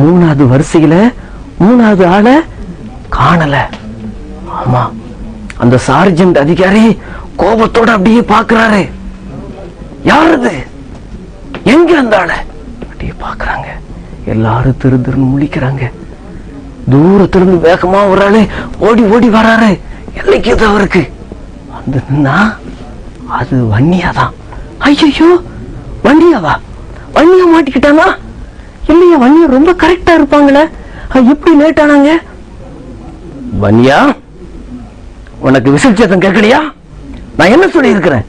மூணாவது வரிசையில மூணாவது ஆளை காணல. ஆமா, அந்த சார்ஜென்ட் அதிகாரி கோபத்தோட அப்படியே பாக்குறாரு. யாரது, எங்க அந்த ஆளை அப்படியே பாக்குறாங்க. எல்லாரும் திரு திருன்னு முழிக்கிறாங்க. தூரத்திலிருந்து வேகமா ஒரு ஆளு ஓடி ஓடி வராரு. எல்லைக்கு அவருக்கு வந்து நின்னா அது வன்னியாதான். ஐயோ, வன்னியாவா? வன்னியா மாட்டிக்கிட்டானா? இல்லையா, வன்னியா ரொம்ப கரெக்டா இருப்பாங்களே, எப்படி லேட் ஆனாங்க? வன்னியா, உனக்கு விசில் சத்தம் கேட்கலையா? நான் என்ன சொல்லி இருக்கிறேன்?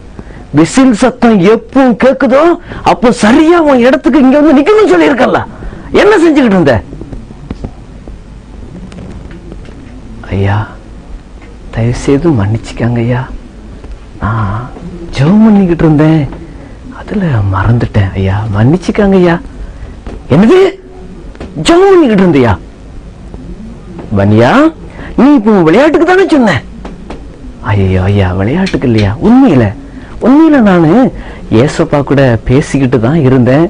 விசில் சத்தம் எப்போ கேக்குதோ அப்போ சரியா உன் இடத்துக்கு இங்க வந்து நிக்கணும்னு சொல்லி இருக்கல. என்ன செஞ்சுக்கிட்டு இருந்த? ஐயா, தயவு செய்து மன்னிச்சுக்காங்க ஐயா, நான் ஜெபம் பண்ணிக்கிட்டு இருந்தேன், அதுல மறந்துட்டேன் ஐயா, மன்னிச்சுக்காங்க ஐயா. என்னது, ஜெபம் பண்ணிக்கிட்டு இருந்தியா? வன்னியா, நீ இப்போ விளையாட்டுக்கு தானே சொன்ன? ஐயோ ஐயா, விளையாட்டுக்கு இல்லையா, உண்மையில நானு ஏசப்பா கூட பேசிக்கிட்டு தான் இருந்தேன்,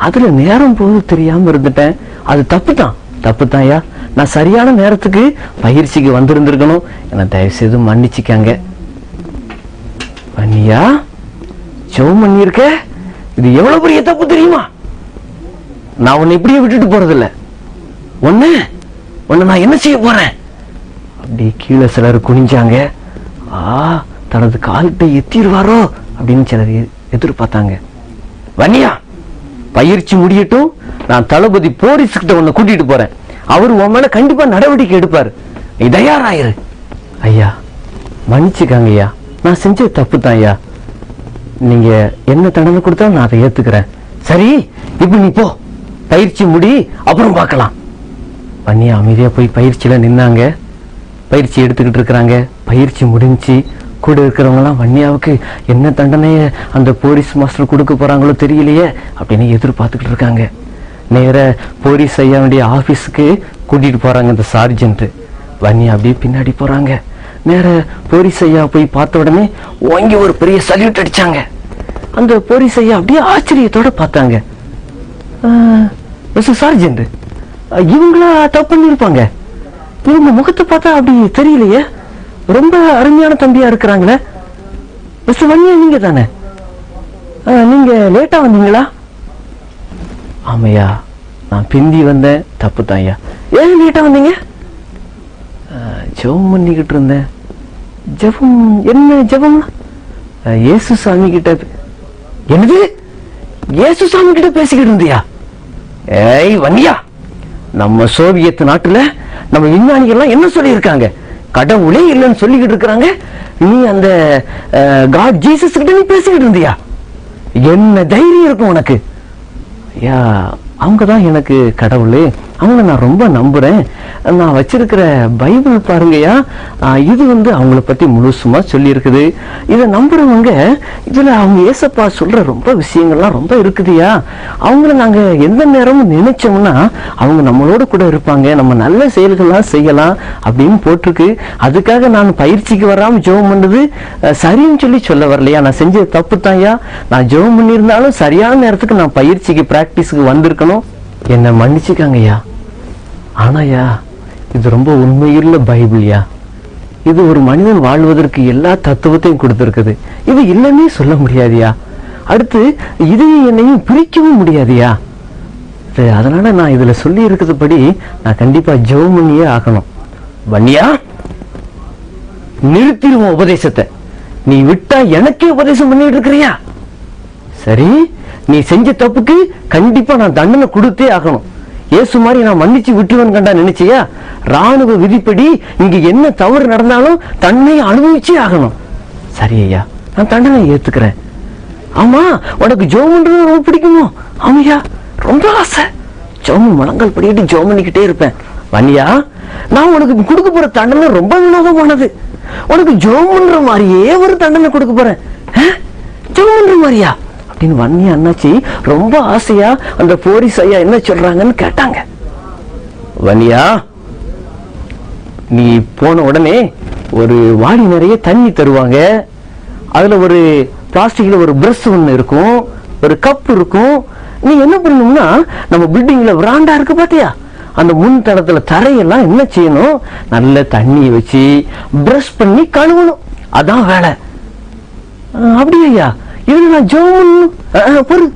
அதுல நேரம் போது தெரியாம இருந்துட்டேன். அது தப்பு தான் ஐயா. நான் சரியான நேரத்துக்கு பயிற்சிக்கு வந்திருந்திருக்கணும். என்ன தயவு செய்து மன்னிச்சுக்காங்க. வன்னியா, ஜெபம் பண்ணிருக்க, இது எவ்வளவு பெரிய தப்பு தெரியுமா? நான் உன்னை இப்படியே விட்டுட்டு போறதில்ல. உன்னை நான் என்ன செய்ய போறேன்? அப்படி கீழே சிலர் குனிஞ்சாங்க. தனது கால்கிட்ட எத்திடுவாரோ அப்படின்னு சிலர் எதிர்பார்த்தாங்க. வன்னியா, பயிற்சி முடியட்டும், நான் தளபதி போரிஸ் கிட்ட உன்னை கூட்டிட்டு போறேன், அவர் உன் மேல கண்டிப்பா நடவடிக்கை எடுப்பாரு, நீ தயாராயிரு. ஐயா, மன்னிச்சுக்காங்க ஐயா, நான் செஞ்ச தப்பு தான் ஐயா. நீங்க என்ன தண்டனை கொடுத்தாலும் நான் அதை ஏத்துக்கிறேன். சரி, இப்ப நீ போ, பயிற்சி முடி, அப்புறம் பார்க்கலாம். வன்னியா அமைதியா போய் பயிற்சியில நின்னாங்க. பயிற்சி எடுத்துக்கிட்டு இருக்கிறாங்க. பயிற்சி முடிஞ்சு கூட இருக்கிறவங்க எல்லாம் வன்னியாவுக்கு என்ன தண்டனைய அந்த போலீஸ் மாஸ்டர் கொடுக்க போறாங்களோ தெரியலையே அப்படின்னு எதிர்பார்த்துக்கிட்டு இருக்காங்க. நேர போலீஸ் ஐயாவுடைய ஆபீஸுக்கு கூட்டிட்டு போறாங்க இந்த சார்ஜென்ட். வன்னியா அப்படியே பின்னாடி போறாங்க. நேர போலீஸ் ஐயா போய் பார்த்த உடனே வாங்கி ஒரு பெரிய சல்யூட் அடிச்சாங்க. அந்த போலீஸ் ஐயா அப்படியே ஆச்சரியத்தோட பார்த்தாங்க. சார்ஜென்ட், இவங்களா தப்பு பண்ணிருப்பாங்க, இவங்க முகத்தை பார்த்தா அப்படி தெரியலையே, ரொம்ப அருமையான தம்பியா இருக்கிறாங்களே. மிஸ்டர் வன்னியா, நீங்க தானே? நீங்க லேட்டா வந்தீங்களா? ஆமையா, நான் பிந்தி வந்தேன், தப்பு தான் ஐயா. ஏன் லேட்டா வந்தீங்க? ஜெபம் பண்ணிக்கிட்டு இருந்தேன். ஜெபம்? என்ன ஜெபம்? இயேசு சாமி கிட்ட. என்னது, இயேசு சாமி கிட்ட பேசிக்கிட்டு இருந்தியா? ஏய் வன்னியா, நம்ம சோவியத் நாட்டுல நம்ம விஞ்ஞானிகள் எல்லாம் என்ன சொல்லி இருக்காங்க? கடவுளே இல்லைன்னு சொல்லிக்கிட்டு இருக்கிறாங்க. நீ அந்த காட் ஜீசஸ் கிட்ட நீ பேசிக்கிட்டு இருந்தியா? என்ன தைரியம் இருக்கும் உனக்கு? ஐயா, அவங்கதான் எனக்கு கடவுளே, அவங்கள நான் ரொம்ப நம்புறேன். நான் வச்சிருக்கிற பைபிள் பாருங்கய்யா, இது அவங்கள பத்தி முழுசுமா சொல்லி இருக்குது. இதை நம்புறவங்க இதுல அவங்க ஏசப்பா சொல்ற ரொம்ப விஷயங்கள்லாம் ரொம்ப இருக்குதுயா. அவங்கள நாங்க எந்த நேரமும் நினைச்சோம்னா அவங்க நம்மளோட கூட இருப்பாங்க, நம்ம நல்ல செயல்கள்லாம் செய்யலாம் அப்படின்னு போட்டிருக்கு. அதுக்காக நான் பயிற்சிக்கு வராம ஜெபம் பண்ணது சரின்னு சொல்ல வரலையா. நான் செஞ்ச தப்பு தான்யா. நான் ஜெபம் பண்ணியிருந்தாலும் சரியான நேரத்துக்கு நான் பயிற்சிக்கு பிராக்டிஸுக்கு வந்திருக்கணும். என்ன மன்னிச்சுக்காங்கய்யா. ஆனாயா, இது ரொம்ப உண்மையுள்ள பைபிள்யா. இது ஒரு மனிதன் வாழ்வதற்கு எல்லா தத்துவத்தையும் கொடுத்திருக்குது. இது இல்லைன்னே சொல்ல முடியாதியா. அடுத்து இதையும் என்னையும் பிரிக்கவும் முடியாதியா. அதனால நான் இதுல சொல்லி இருக்கிறபடி நான் கண்டிப்பா ஜெபம் பண்ணியே ஆகணும். வன்னியா, நிறுத்திடுவோம் உபதேசத்தை. நீ விட்டா எனக்கே உபதேசம் பண்ணிட்டு இருக்கிறியா? சரி, நீ செஞ்ச தப்புக்கு கண்டிப்பா நான் தண்டனை கொடுத்தே ஆகணும். இயேசு மாதிரி நான் மன்னிச்சு விட்டுருவேன் கண்டா நினைச்சியா? ராணுவ விதிப்படி இங்க என்ன தவறு நடந்தாலும் தன்னை அனுபவிச்சே ஆகணும். சரி ஐயா, நான் தண்டனை ஏத்துக்கிறேன். ஆமா, உனக்கு ஜெபம்ன்றது ரொம்ப பிடிக்குமோ? ஆமையா, ரொம்ப ஆசை. ஜெபம் முழங்கால் படிக்கிட்டு ஜெபம் பண்ணிக்கிட்டே இருப்பேன். வன்னியா, நான் உனக்கு கொடுக்க போற தண்டனை ரொம்ப வினோதமானது. உனக்கு ஜெபம் பண்ற மாதிரியே ஒரு தண்டனை கொடுக்க போறேன். ஜெபம் பண்ற மாதிரியா அப்படின்னு வன்னியா அண்ணாச்சி ரொம்ப ஆசையா அந்த போலீஸ் ஐயா என்ன சொல்றாங்கன்னு கேட்டாங்க. வன்னியா, நீ போன உடனே ஒரு வாளி நிறைய தண்ணி தருவாங்க. அதுல ஒரு பிளாஸ்டிக்ல ஒரு பிரஷ் ஒண்ணு இருக்கும், ஒரு கப் இருக்கும். நீ என்ன பண்ணணும்னா, நம்ம பில்டிங்ல விராண்டா இருக்கு பாத்தியா, அந்த முன் தளத்துல தரையெல்லாம் என்ன செய்யணும், நல்ல தண்ணியை வச்சு பிரஷ் பண்ணி கழுவணும். அதான் வேலை. அப்படியா? இது நான்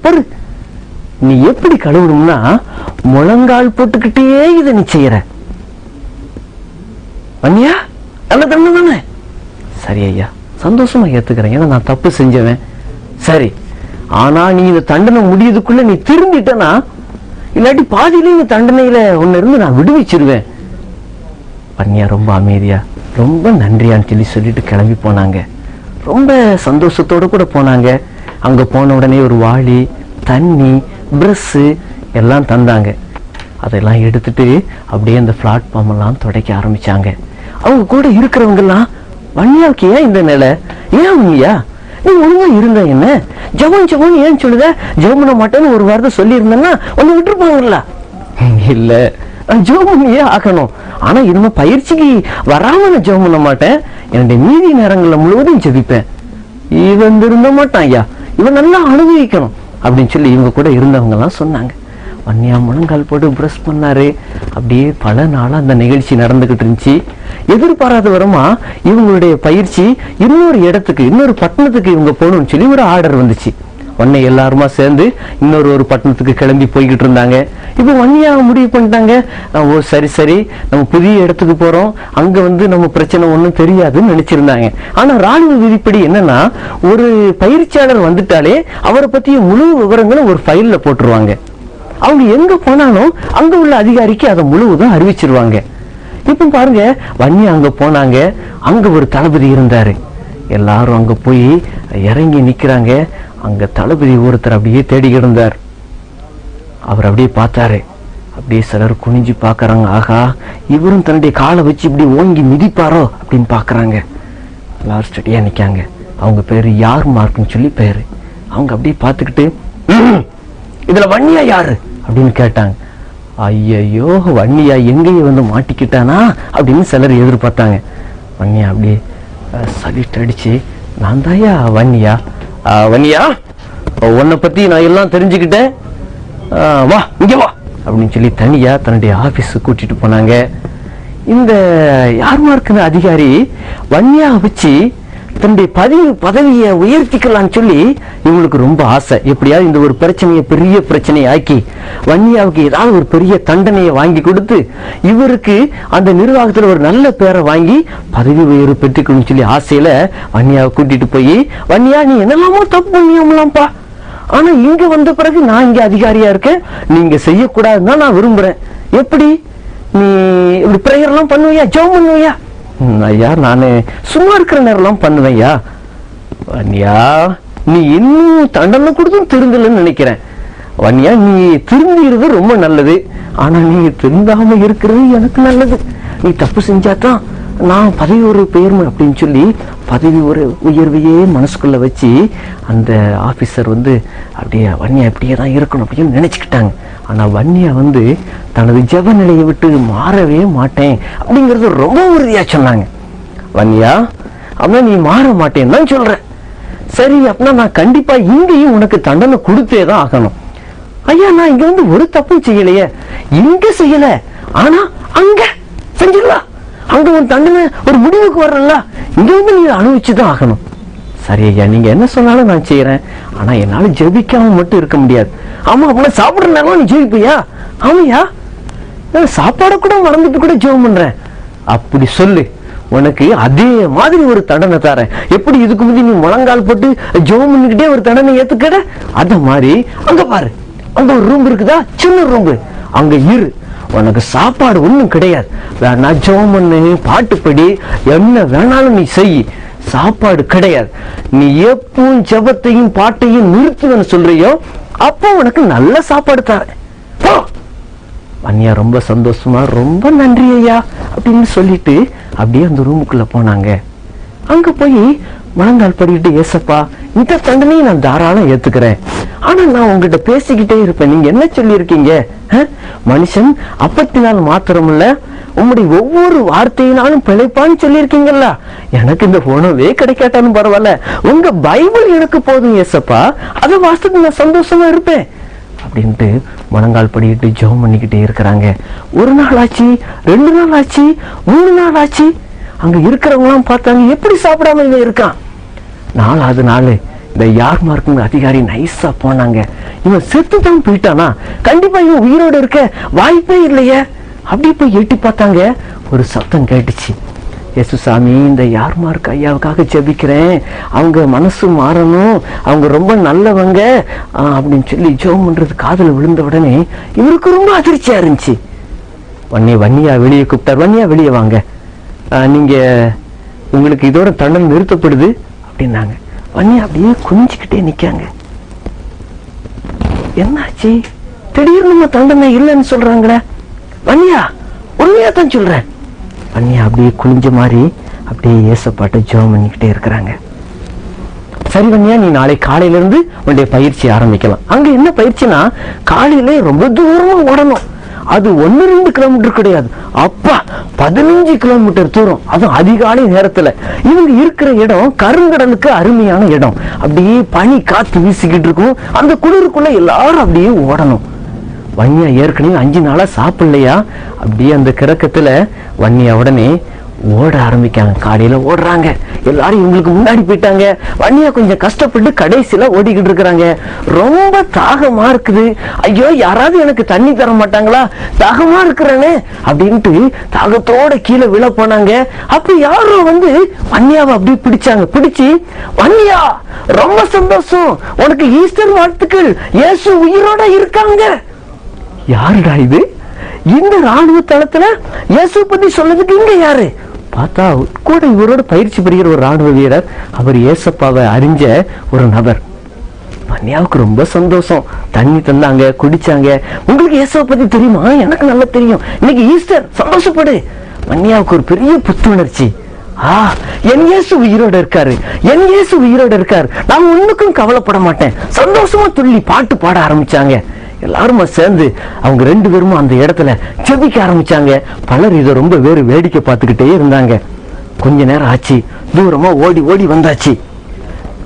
பொறு. நீ எப்படி கழுவணும்னா, முழங்கால் போட்டுக்கிட்டே இதை நீ செய்யற. வன்னியா? நல்ல தண்ணி தானே? சரி ஐயா, சந்தோஷமா ஏத்துக்கிறேன். ஏன்னா நான் தப்பு செஞ்சவன். சரி, ஆனா நீ இந்த தண்டனை முடியதுக்குள்ள நீ திரும்பிட்டனா, இல்லாட்டி பாதியில இந்த தண்டனையில ஒன்னு இருந்து நான் விடுவிச்சிருவேன். வன்னியா ரொம்ப அமைதியா ரொம்ப நன்றியான்னு சொல்லிட்டு கிளம்பி போனாங்க. ரொம்ப சந்தோஷத்தோட கூட போனாங்க. அங்க போன உடனே ஒரு வாளி, தண்ணி, பிரஷ் எல்லாம் தந்தாங்க. அதெல்லாம் எடுத்துட்டு அப்படியே அந்த பிளாட்ஃபார்ம் எல்லாம் துடைக்க ஆரம்பிச்சாங்க. அவங்க கூட இருக்கிறவங்க எல்லாம், வன்னியாவுக்கு ஏன் இந்த நிலை, ஏன் வன்னியா நீ ஒழுங்கா இருந்த, என்ன ஜபம் ஏன் சொல்லுத, ஜபம் பண்ண மாட்டேன்னு ஒரு வாரத்தை சொல்லி இருந்தேன்னா ஒன்னு விட்டுருப்பாங்கல்ல. இல்ல, நான் ஜபம் பண்ணியே ஆகணும். ஆனா இனிமே பயிற்சிக்கு வராம நான் ஜபம் பண்ண மாட்டேன். என்னுடைய மீதி நேரங்கள்ல முழுவதும் ஜெபிப்பேன். இவன் இருந்த மாட்டான் ஐயா, இவன் நல்லா அனுபவிக்கணும் அப்படின்னு சொல்லி இவங்க கூட இருந்தவங்க எல்லாம் சொன்னாங்க. வன்னியா முழங்கால் போட்டு பிரஷ் பண்ணாரு. அப்படியே பல நாளா அந்த நிகழ்ச்சி நடந்துகிட்டு இருந்துச்சு. எதிர்பாராத வரமா இவங்களுடைய பயிற்சி இன்னொரு இடத்துக்கு, இன்னொரு பட்டணத்துக்கு இவங்க போகணும்னு சொல்லி ஒரு ஆர்டர் வந்துச்சு. உடனே எல்லாருமா சேர்ந்து இன்னொரு பட்டணத்துக்கு கிளம்பி போய்கிட்டு இருந்தாங்க. இப்ப வன்னியா முடிவு பண்ணிட்டாங்க, ஓ சரி நம்ம புதிய இடத்துக்கு போறோம், அங்க நம்ம பிரச்சனை ஒண்ணும் தெரியாதுன்னு நினைச்சிருந்தாங்க. ஆனா ராணுவ விதிப்படி என்னன்னா, ஒரு பயிற்சியாளர் வந்துட்டாலே அவரை பத்திய முழு விவரங்களும் ஒரு ஃபைல்ல போட்டுருவாங்க. அவங்க எங்க போனாலும் அங்க உள்ள அதிகாரிக்கு அதை முழுவதும் அறிவிச்சிருவாங்க. இப்ப பாருங்க, வன்னியா அங்க போனாங்க. அங்க ஒரு தளபதி இருந்தாரு. எல்லாரும் அங்க போய் இறங்கி நிக்கிறாங்க. அங்க தளபதி ஒருத்தர் அப்படியே தேடிக்கிட்டு இருந்தார். அவர் அப்படியே பார்த்தாரு. அப்படியே சிலர் குனிஞ்சு பாக்குறாங்க. ஆகா, இவரும் தன்னுடைய காலை வச்சு இப்படி ஓங்கி மிதிப்பாரோ அப்படின்னு பாக்குறாங்க. எல்லாரும் ஸ்டடியா நிக்காங்க. அவங்க பேரு யார் மார்க்குன்னு சொல்லி பேரு. அவங்க அப்படியே பார்த்துக்கிட்டு, இதுல வன்னியா யாரு அப்படின்னு கேட்டாங்க. ஐயோ, வன்னியா எங்கேயே மாட்டிக்கிட்டானா அப்படின்னு சிலர் எதிர்பார்த்தாங்க. வன்னியா அப்படியே சலிட்டு அடிச்சு, நான் தாயா வன்னியா. வன்னியா, உன்னை பத்தி நான் எல்லாம் தெரிஞ்சுக்கிட்டேன், வா இங்க வா அப்படின்னு சொல்லி தனியா தன்னுடைய ஆபீஸுக்கு கூட்டிட்டு போனாங்க. இந்த யாருமா இருக்கிற அதிகாரி வன்னியா வச்சு தன்னுடைய பதவியை உயர்த்திக்கலாம்னு சொல்லி இவங்களுக்கு ரொம்ப ஆசை. எப்படியாவது இந்த ஒரு பிரச்சனையை பெரிய பிரச்சனையை ஆக்கி வன்னியாவுக்கு ஏதாவது ஒரு பெரிய தண்டனையை வாங்கி கொடுத்து இவருக்கு அந்த நிர்வாகத்துல ஒரு நல்ல பேரை வாங்கி பதவி உயர்வு பெற்றுக்கணும்னு சொல்லி ஆசையில வன்னியாவை கூட்டிட்டு போய், வன்னியா நீ என்னெல்லாமோ தப்பு பண்ணியாமலாம்ப்பா, ஆனா இங்க வந்த பிறகு நான் இங்க அதிகாரியா இருக்கேன், நீங்க செய்யக்கூடாதுன்னு நான் விரும்புறேன். எப்படி நீ இப்படி பிரேயர் எல்லாம் பண்ணுவியா, ஜெபம் பண்ணுவியா? ஐயா, நானு சும்மா இருக்கிற நேரம் பண்ணுவேன்யா. வன்னியா, நீ இன்னும் தண்டனை கொடுத்தும் திருந்தலன்னு நினைக்கிறேன். வன்னியா, நீ திருந்திடுறது ரொம்ப நல்லது, ஆனா நீ திருந்தாம இருக்கிறது எனக்கு நல்லது. நீ தப்பு செஞ்சாதான் நான் பதவி ஒரு பெயர் அப்படின்னு சொல்லி பதவி ஒரு உயர்வையே மனசுக்குள்ள வச்சு அந்த ஆபீசர் அப்படியே வன்னியா இப்படியே தான் இருக்கணும் அப்படின்னு நினைச்சுக்கிட்டாங்க. ஆனா வன்னியா தனது ஜெப நிலையை விட்டு மாறவே மாட்டேன் அப்படிங்கறது ரொம்ப உறுதியா சொன்னாங்க. வன்னியா, அப்படின்னா நீ மாற மாட்டேன்னு தான் சொல்ற. சரி, அப்படின்னா நான் கண்டிப்பா இங்கேயும் உனக்கு தண்டனை கொடுத்தேதான் ஆகணும். ஐயா, நான் இங்க ஒரு தப்பும் செய்யலையே, இங்க செய்யல, ஆனா அங்க செஞ்சிடலாம். அங்க ஒரு தண்டனை ஒரு முடிவுக்கு வரல, இங்க நீங்க அனுபவிச்சுதான் ஆகணும். சரி ஐயா, நீங்க என்ன சொன்னாலும் நான் செய்யறேன், ஆனா என்னால ஜெபிக்காம மட்டும் இருக்க முடியாது. ஆமா, அப்படின்னா சாப்பிடுற நேரம் நீ ஜெபிப்பியா? ஆமையா, சாப்பாட கூட மறந்துட்டு கூட ஜெபம் பண்றேன். அப்படி சொல்லு, உனக்கு அதே மாதிரி ஒரு தண்டனை தரேன். எப்படி இதுக்கு முந்தி நீ முழங்கால் போட்டு ஜெபம் பண்ணிக்கிட்டே ஒரு தண்டனை ஏத்துக்கிட, அத மாதிரி அங்க பாரு, அங்க ஒரு ரூம் இருக்குதா, சின்ன ரூம், அங்க இரு. உனக்கு சாப்பாடு ஒண்ணும் கிடையாது, வேணா ஜெபம் பண்ணு, பாட்டுப்படி, என்ன வேணாலும் நீ செய், சாப்பாடு கிடையாது. நீ எப்பவும் ஜெபத்தையும் பாட்டையும் நிறுத்துவேன்னு சொல்றியோ அப்போ உனக்கு நல்ல சாப்பாடு தரேன். வன்னியா ரொம்ப சந்தோஷமா, ரொம்ப நன்றி ஐயா அப்படின்னு சொல்லிட்டு அப்படியே அந்த ரூமுக்குள்ள போனாங்க. அங்க போய் முழங்கால் படிக்கிட்டு, ஏசப்பா இந்த தண்டனையை நான் தாராளம் ஏத்துக்கிறேன், ஆனா நான் உங்ககிட்ட பேசிக்கிட்டே இருப்பேன், நீங்க என்ன சொல்லி இருக்கீங்க, மனுஷன் அப்பத்தினால் மாத்திரம் இல்ல உங்களுடைய ஒவ்வொரு வார்த்தையினாலும் பிழைப்பான்னு சொல்லியிருக்கீங்கல்ல, எனக்கு இந்த உணவே கிடைக்காட்டாலும் பரவாயில்ல, உங்க பைபிள் எனக்கு போதும் ஏசப்பா, அதை வாசித்து நான் சந்தோஷமா இருப்பேன் அப்படின்ட்டு முழங்கால் படிக்கிட்டு ஜெபம் பண்ணிக்கிட்டே இருக்கிறாங்க. 1 நாள் ஆச்சு, 2 நாள் ஆச்சு, 3 நாள் ஆச்சு. அங்க இருக்கிறவங்களாம் பார்த்தாங்க, எப்படி சாப்பிடாம இவன் இருக்கான். 4வது நாள் இந்த யார்மார்க்கு அதிகாரி நைஸா போனாங்க. இவன் செத்து தான் போயிட்டானா, கண்டிப்பா இவன் உயிரோடு இருக்க வாய்ப்பே இல்லையே. அப்படி போய் எட்டி பார்த்தாங்க. ஒரு சத்தம் கேட்டுச்சு, இயேசுசாமி, இந்த யார்மார்க்கு ஐயாவுக்காக ஜெபிக்கிறேன், அவங்க மனசு மாறணும், அவங்க ரொம்ப நல்லவங்க அப்படின்னு சொல்லி ஜெபம் பண்றது காதுல விழுந்த உடனே இவருக்கு ரொம்ப அதிர்ச்சியா இருந்துச்சு. வன்னியா வெளியே கூப்பிட்டார். வன்னியா வெளியே வாங்க, நீங்க உங்களுக்கு இதோட தண்டனை நிறுத்தப்படுது அப்படின்னாங்க. வன்னியா அப்படியே குனிஞ்சுக்கிட்டே நிக்காங்க. என்னாச்சு, திடீர்னு தண்டனை இல்லைன்னு சொல்றாங்களே. வன்னியா, உண்மையா தான் சொல்றேன். வன்னியா அப்படியே குனிஞ்ச மாதிரி அப்படியே ஏசப்பாட்ட ஜெபம் பண்ணிக்கிட்டே இருக்கிறாங்க. சரி வன்னியா, நீ நாளை காலையில இருந்து உன்னுடைய பயிற்சி ஆரம்பிக்கலாம். அங்க என்ன பயிற்சினா, காலையில ரொம்ப தூரமா ஓடணும். அது 1-2 கிலோமீட்டர் கிடையாது, அப்பா 15 கிலோமீட்டர் தூரம், அதுவும் அதிகாலை நேரத்துல. இவங்க இருக்கிற இடம் கருங்கடலுக்கு அருமையான இடம். அப்படியே பனி காத்து வீசிக்கிட்டு இருக்கும். அந்த குளிருக்குள்ள எல்லாரும் அப்படியே ஓடணும். வன்னியா ஏற்கனவே 5 நாளா சாப்பிடலையா. அப்படியே அந்த கிறக்கத்துல வன்னியா உடனே ஓட ஆரம்பிக்காங்க. காலையில ஓடுறாங்க, எல்லாரும் இவங்களுக்கு முன்னாடி போயிட்டாங்க. வன்னியா கொஞ்சம் கஷ்டப்பட்டு கடைசியில ஓடிக்கிட்டு இருக்கிறாங்க. ரொம்ப தாகமா இருக்குது, ஐயோ யாராவது எனக்கு தண்ணி தர மாட்டாங்களா, தாகமா இருக்கிறேன்னு அப்படின்ட்டு தாகத்தோட கீழே விழ போனாங்க. அப்ப யாரோ வந்து வன்னியாவை அப்படி பிடிச்சாங்க. பிடிச்சு, வன்னியா ரொம்ப சந்தோஷம், உனக்கு ஈஸ்டர் வாழ்த்துக்கள், இயேசு உயிரோட இருக்காங்க. யாருடா இது, இந்த ராணுவ தளத்துல இயேசு பத்தி சொன்னதுக்கு இங்க யாரு பார்த்தா, கூட இவரோட பயிற்சி பெறுகிற ஒரு ராணுவ வீரர், அவர் ஏசப்பாவை அறிஞ்ச ஒரு நபர். வன்னியாவுக்கு ரொம்ப சந்தோஷம். தண்ணி தந்தாங்க, குடிச்சாங்க. உங்களுக்கு ஏசப்பை பத்தி தெரியுமா? எனக்கு நல்லா தெரியும், இன்னைக்கு ஈஸ்டர், சந்தோஷப்படு. வன்னியாவுக்கு ஒரு பெரிய புத்துணர்ச்சி. என் இயேசு உயிரோட இருக்காரு, என் இயேசு உயிரோட இருக்காரு, நான் ஒண்ணுக்கும் கவலைப்பட மாட்டேன். சந்தோஷமா துள்ளி பாட்டு பாட ஆரம்பிச்சாங்க. எல்லாருமா சேர்ந்து அவங்க 2 பேரும் அந்த இடத்துல ஜெபிக்க ஆரம்பிச்சாங்க. பலர் இதை ரொம்ப வேடிக்கை பார்த்துக்கிட்டே இருந்தாங்க. கொஞ்ச நேரம் ஆச்சு, தூரமா ஓடி ஓடி வந்தாச்சு.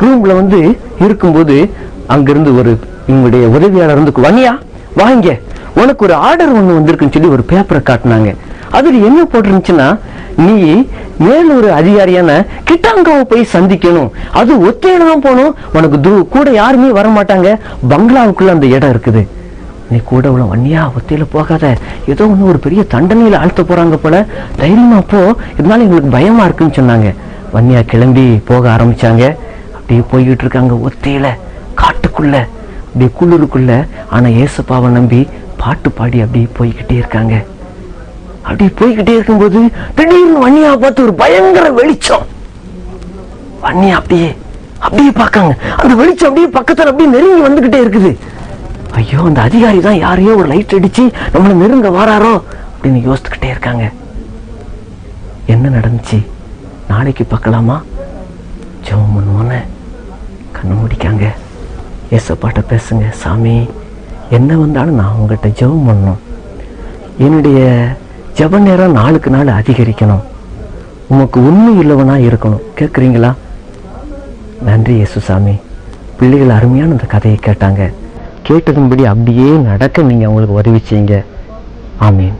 ரூம்ல வந்து இருக்கும்போது அங்கிருந்து ஒரு இவங்களுடைய உதவியாளர் வந்து, வன்னியா வாங்க, உனக்கு ஒரு ஆர்டர் ஒண்ணு வந்திருக்குன்னு சொல்லி ஒரு பேப்பரை காட்டினாங்க. அதுல என்ன போட்டிருந்துச்சுன்னா, நீ மேலூர் அதிகாரியான கிட்டாங்காவை போய் சந்திக்கணும், அது ஒத்தையில தான் போகணும், உனக்கு கூட யாருமே வர மாட்டாங்க, பங்களாவுக்குள்ள அந்த இடம் இருக்குது, நீ கூட உள்ள. வன்னியா ஒத்தையில போகாத, ஏதோ ஒண்ணு ஒரு பெரிய தண்டனையில ஆழ்த்த போறாங்க போல, தைரியமா போ, இதனால எங்களுக்கு பயமா இருக்குன்னு சொன்னாங்க. வன்னியா கிளம்பி போக ஆரம்பிச்சாங்க. அப்படியே போய்கிட்டு இருக்காங்க ஒத்தையில, காட்டுக்குள்ள, அப்படியே குளிருக்குள்ள. ஆனா ஏசப்பாவை நம்பி பாட்டு பாடி அப்படியே போய்கிட்டே இருக்காங்க. அப்படி போய்கிட்டே இருக்கும்போது திடீர்னு வன்னியா பார்த்து ஒரு பயங்கர வெளிச்சம். வன்னியா அப்படியே பார்க்காங்க. அந்த வெளிச்சம் அப்படியே பக்கத்துல அப்படியே நெருங்கி வந்துகிட்டே இருக்குது. ஐயோ, அந்த அதிகாரி தான் யாரையோ ஒரு லைட் அடிச்சு நம்மள நெருங்க வாராரோ அப்படின்னு யோசிச்சுக்கிட்டே இருக்காங்க. என்ன நடந்துச்சு, நாளைக்கு பார்க்கலாமா? ஜெபம் பண்ணுவோன்னு கண்ணு முடிக்காங்க. ஏசப்பாட்ட பேசுங்க, சாமி என்ன வந்தாலும் நான் உங்ககிட்ட ஜெபம் பண்ணணும், என்னுடைய ஜெப நேரம் நாளுக்கு நாள் அதிகரிக்கணும், உமக்கு உண்மை இல்லவனா இருக்கணும், கேட்குறீங்களா? நன்றி இயேசுசாமி. பிள்ளைகள் அருமையான இந்த கதையை கேட்டாங்க. கேட்டதும்படி அப்படியே நடக்க நீங்க அவங்களுக்கு உதவி செய்யுங்க. ஆமீன்.